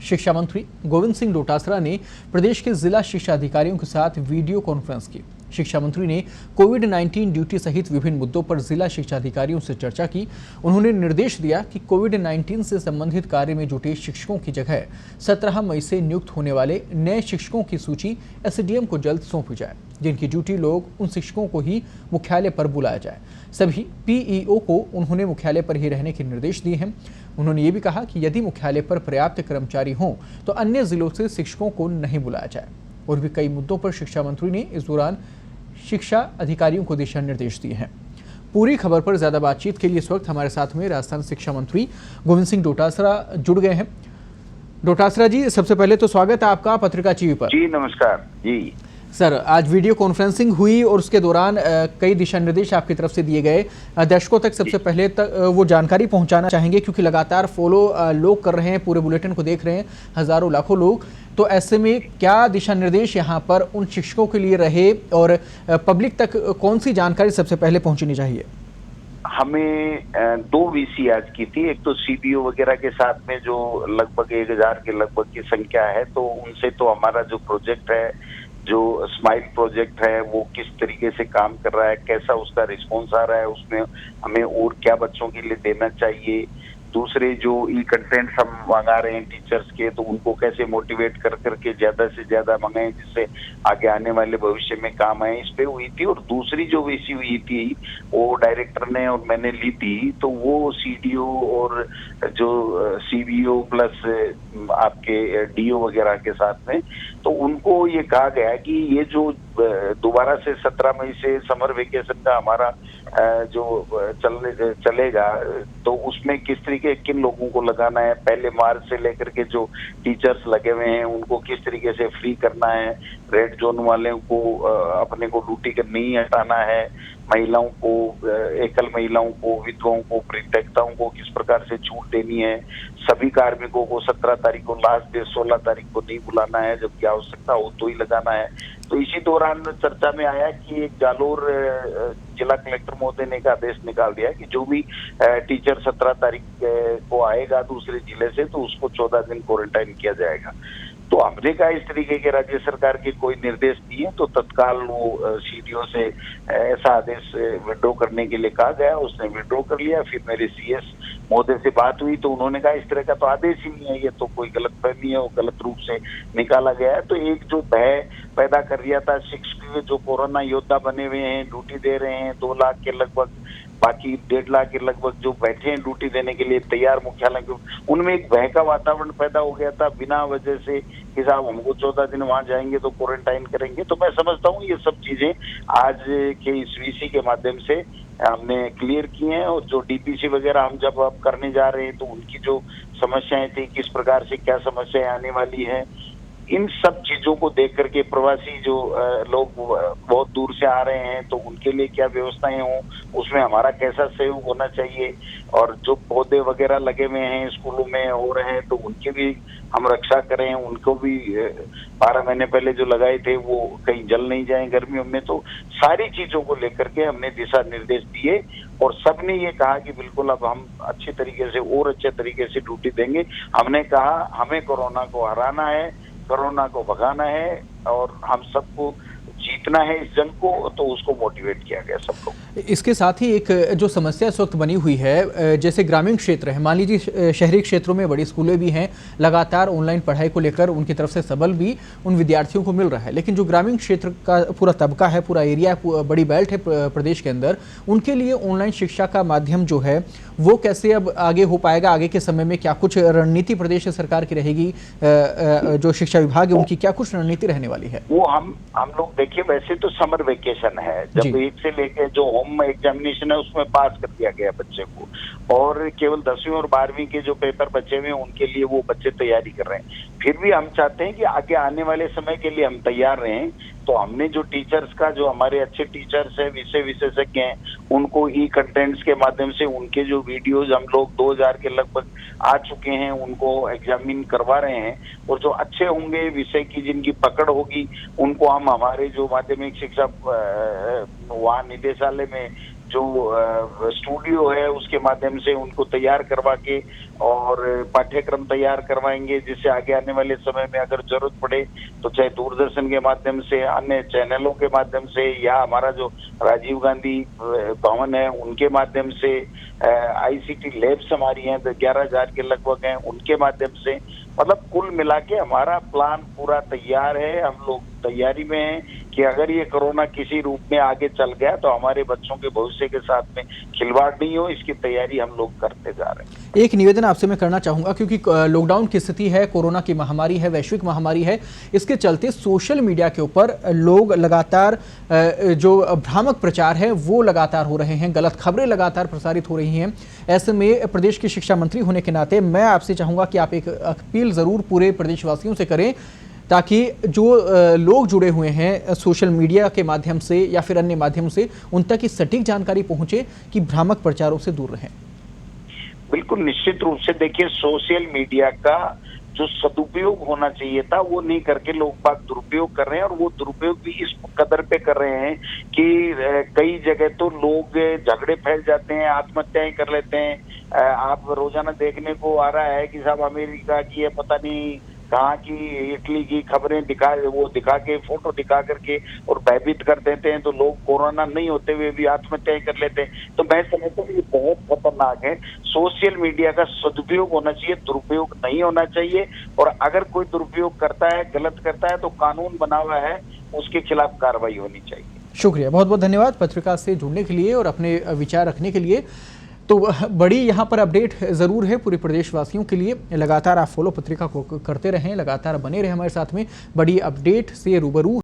शिक्षा मंत्री गोविंद सिंह डोटासरा ने प्रदेश के जिला शिक्षा अधिकारियों के साथ वीडियो कॉन्फ्रेंस की। शिक्षा मंत्री ने कोविड-19 ड्यूटी सहित विभिन्न मुद्दों पर जिला शिक्षा अधिकारियों से चर्चा की। उन्होंने निर्देश दिया कि कोविड-19 से संबंधित कार्य में जुटे शिक्षकों की जगह 17 मई से नियुक्त होने वाले नए शिक्षकों की सूची एसडीएम को जल्द सौंपी जाए, जिनकी ड्यूटी लोग उन शिक्षकों को ही मुख्यालय पर बुलाया जाए। सभी पीईओ को उन्होंने मुख्यालय पर ही रहने के निर्देश दिए हैं। उन्होंने ये भी कहा कि यदि मुख्यालय पर पर्याप्त कर्मचारी हों तो अन्य जिलों से शिक्षकों को नहीं बुलाया जाए। और भी कई मुद्दों पर शिक्षा मंत्री ने इस दौरान शिक्षा अधिकारियों को दिशा निर्देश दिए हैं। पूरी खबर पर ज्यादा बातचीत के लिए इस वक्त हमारे साथ में राजस्थान शिक्षा मंत्री गोविंद सिंह डोटासरा जुड़ गए हैं। डोटासरा जी, सबसे पहले तो स्वागत है आपका पत्रिका टीवी पर। जी नमस्कार जी सर, आज वीडियो कॉन्फ्रेंसिंग हुई और उसके दौरान कई दिशा निर्देश आपकी तरफ से दिए गए। दर्शकों तक सबसे पहले तक वो जानकारी पहुंचाना चाहेंगे, क्योंकि लगातार फॉलो लोग कर रहे हैं, पूरे बुलेटिन को देख रहे हैं हजारों लाखों लोग। तो ऐसे में क्या दिशा निर्देश यहाँ पर उन शिक्षकों के लिए रहे और पब्लिक तक कौन सी जानकारी सबसे पहले पहुंचनी चाहिए? हमें 2 वीसी आज की थी। एक तो सीबीओ वगैरह के साथ में जो लगभग 1000 के लगभग की संख्या है, तो उनसे तो हमारा जो प्रोजेक्ट है, जो स्माइल प्रोजेक्ट है, वो किस तरीके से काम कर रहा है, कैसा उसका रिस्पॉन्स आ रहा है, उसमें हमें और क्या बच्चों के लिए देना चाहिए। दूसरे जो ई कंटेंट हम मंगा रहे हैं टीचर्स के, तो उनको कैसे मोटिवेट कर करके ज्यादा से ज्यादा मंगाएं जिससे आगे आने वाले भविष्य में काम आए, इस पे हुई थी। और दूसरी जो वीसी हुई थी वो डायरेक्टर ने और मैंने ली थी, तो वो सीडीओ और जो सीबीओ प्लस आपके डीओ वगैरह के साथ में, तो उनको ये कहा गया कि ये जो दोबारा से 17 मई से समर वेकेशन का हमारा जो चलेगा, तो उसमें किस तरीके किन लोगों को लगाना है, पहले मार्च से लेकर के जो टीचर्स लगे हुए हैं उनको किस तरीके से फ्री करना है, रेड जोन वाले को अपने को ड्यूटी कर नहीं हटाना है, महिलाओं को, एकल महिलाओं को, विधवाओं को, परित्यक्ताओं को किस प्रकार से छूट देनी है, सभी कार्मिकों को 17 तारीख को लास्ट डे, 16 तारीख को नहीं बुलाना है, जबकि आवश्यकता हो तो ही लगाना है। तो इसी दौरान चर्चा में आया कि एक जालोर जिला कलेक्टर महोदय ने एक आदेश निकाल दिया कि जो भी टीचर 17 तारीख को आएगा दूसरे जिले से, तो उसको 14 दिन क्वारंटाइन किया जाएगा। तो हमने कहा इस तरीके के राज्य सरकार के कोई निर्देश दिए, तो तत्काल वो सीडीओ से ऐसा आदेश विड्रॉ करने के लिए कहा गया। उसने विड्रॉ कर लिया। फिर मेरे सीएस महोदय से बात हुई, तो उन्होंने कहा इस तरह का तो आदेश ही नहीं है, ये तो कोई गलतफहमी है, वो गलत रूप से निकाला गया है। तो एक जो भय पैदा कर दिया था, शिक्षक जो कोरोना योद्धा बने हुए हैं, ड्यूटी दे रहे हैं 2 लाख के लगभग, बाकी 1.5 लाख के लगभग जो बैठे हैं ड्यूटी देने के लिए तैयार मुख्यालय के, उनमें एक भय का वातावरण पैदा हो गया था बिना वजह से कि साहब हमको 14 दिन वहां जाएंगे तो क्वारंटाइन करेंगे। तो मैं समझता हूँ ये सब चीजें आज के इस वीसी के माध्यम से हमने क्लियर की हैं। और जो डीपीसी वगैरह हम जब अब करने जा रहे हैं, तो उनकी जो समस्याएं थी, किस प्रकार से क्या समस्याएं आने वाली है, इन सब चीजों को देख करके प्रवासी जो लोग बहुत दूर से आ रहे हैं, तो उनके लिए क्या व्यवस्थाएं हों, उसमें हमारा कैसा सहयोग होना चाहिए, और जो पौधे वगैरह लगे हुए हैं स्कूलों में हो रहे हैं, तो उनकी भी हम रक्षा करें। उनको भी 12 महीने पहले जो लगाए थे वो कहीं जल नहीं जाए गर्मियों में। तो सारी चीजों को लेकर के हमने दिशा निर्देश दिए और सबने ये कहा कि बिल्कुल अब हम अच्छे तरीके से और अच्छे तरीके से ड्यूटी देंगे। हमने कहा हमें कोरोना को हराना है, कोरोना को भगाना है और हम सबको जीतना है इस जंग को, तो उसको मोटिवेट किया गया सबको। इसके साथ ही एक जो समस्या इस वक्त बनी हुई है, जैसे ग्रामीण क्षेत्र है, मान लीजिए शहरी क्षेत्रों में बड़ी स्कूलें भी हैं, लगातार ऑनलाइन पढ़ाई को लेकर उनकी तरफ से सबल भी उन विद्यार्थियों को मिल रहा है, लेकिन जो ग्रामीण क्षेत्र का पूरा तबका है, पूरा एरिया, बड़ी बेल्ट है प्रदेश के अंदर, उनके लिए ऑनलाइन शिक्षा का माध्यम जो है वो कैसे अब आगे हो पाएगा? आगे के समय में क्या कुछ रणनीति प्रदेश सरकार की रहेगी? जो शिक्षा विभाग है उनकी क्या कुछ रणनीति रहने वाली है? वो हम लोग देखिए, वैसे तो समर वेकेशन है, जब 1 से लेके जो होम एग्जामिनेशन है उसमें पास कर दिया गया बच्चे को, और केवल 10वीं और 12वीं के जो पेपर बचे हुए हैं उनके लिए वो बच्चे तैयारी कर रहे हैं। फिर भी हम चाहते हैं कि आगे आने वाले समय के लिए हम तैयार रहें। तो हमने जो टीचर्स का, जो हमारे अच्छे टीचर्स हैं, विषय विशेषज्ञ हैं, उनको ई कंटेंट्स के माध्यम से उनके जो वीडियोज हम लोग 2000 के लगभग आ चुके हैं, उनको एग्जामिन करवा रहे हैं। और जो अच्छे होंगे विषय की, जिनकी पकड़ होगी, उनको हम हमारे जो माध्यमिक शिक्षा वहाँ निदेशालय में जो स्टूडियो है उसके माध्यम से उनको तैयार करवा के और पाठ्यक्रम तैयार करवाएंगे, जिससे आगे आने वाले समय में अगर जरूरत पड़े तो चाहे दूरदर्शन के माध्यम से, अन्य चैनलों के माध्यम से, या हमारा जो राजीव गांधी भवन है उनके माध्यम से, आईसीटी लैब्स हमारी हैं 11,000 के लगभग हैं, उनके माध्यम से, मतलब कुल मिला के हमारा प्लान पूरा तैयार है। हम लोग तैयारी में हैं कि अगर ये कोरोना किसी रूप में आगे चल गया तो हमारे बच्चों के भविष्य के साथ में खिलवाड़ नहीं हो, इसकी तैयारी हम लोग करते जा रहे हैं। एक निवेदन आपसे मैं करना चाहूंगा, क्योंकि लॉकडाउन की स्थिति है, कोरोना की महामारी है, वैश्विक महामारी है, इसके चलते सोशल मीडिया के ऊपर लोग लगातार जो भ्रामक प्रचार है वो लगातार हो रहे हैं, गलत खबरें लगातार प्रसारित हो रही हैं। ऐसे में प्रदेश के शिक्षा मंत्री होने के नाते मैं आपसे चाहूंगा कि आप एक अपील जरूर पूरे प्रदेशवासियों से करें, ताकि जो लोग जुड़े हुए हैं सोशल मीडिया के माध्यम से या फिर अन्य माध्यम से, उन तक की सटीक जानकारी पहुंचे कि भ्रामक प्रचारों से दूर रहें। बिल्कुल निश्चित रूप से देखिए, सोशल मीडिया का जो सदुपयोग होना चाहिए था वो नहीं करके लोग बात दुरुपयोग कर रहे हैं, और वो दुरुपयोग भी इस कदर पे कर रहे हैं कि कई जगह तो लोग झगड़े फैल जाते हैं, आत्महत्याएं कर लेते हैं। आप रोजाना देखने को आ रहा है कि साहब अमेरिका की है, पता नहीं कहाँ की, इटली की खबरें दिखा के फोटो दिखा करके और भयभीत कर देते हैं, तो लोग कोरोना नहीं होते हुए भी आत्महत्याएं कर लेते हैं। तो मैं समझता हूँ ये बहुत खतरनाक है। सोशल मीडिया का सदुपयोग होना चाहिए, दुरुपयोग नहीं होना चाहिए, और अगर कोई दुरुपयोग करता है, गलत करता है, तो कानून बना हुआ है, उसके खिलाफ कार्रवाई होनी चाहिए। शुक्रिया, बहुत बहुत धन्यवाद पत्रिका से जुड़ने के लिए और अपने विचार रखने के लिए। तो बड़ी यहाँ पर अपडेट ज़रूर है पूरे प्रदेशवासियों के लिए। लगातार आप फॉलो पत्रिका को करते रहें, लगातार बने रहें हमारे साथ में। बड़ी अपडेट से रूबरू